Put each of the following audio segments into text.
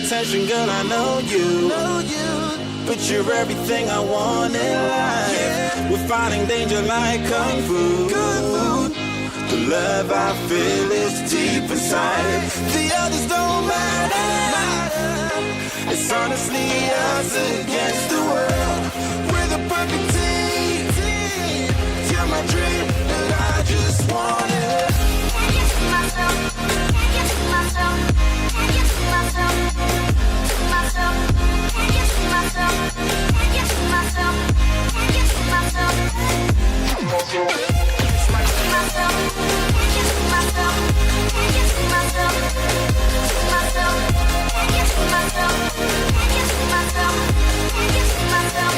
attention, girl, I know you. But you're everything I want in life. We're fighting danger like Kung Fu. The love I feel is deep inside. The others don't matter. It's honestly us against the world. We're the perfect team. You're my dream, and I just want it. Can you see myself? Can you see myself? Can you see myself? See myself? Can you see myself? Can you see myself? Can you see myself? See myself? Can you see myself? Can you see myself? See myself? Can you see myself? Can you see myself? Can you see myself?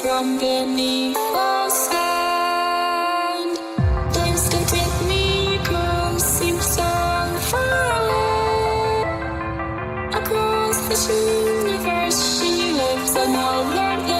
from beneath the sand. Place to take me close seems so far away. Across the universe she lives another day.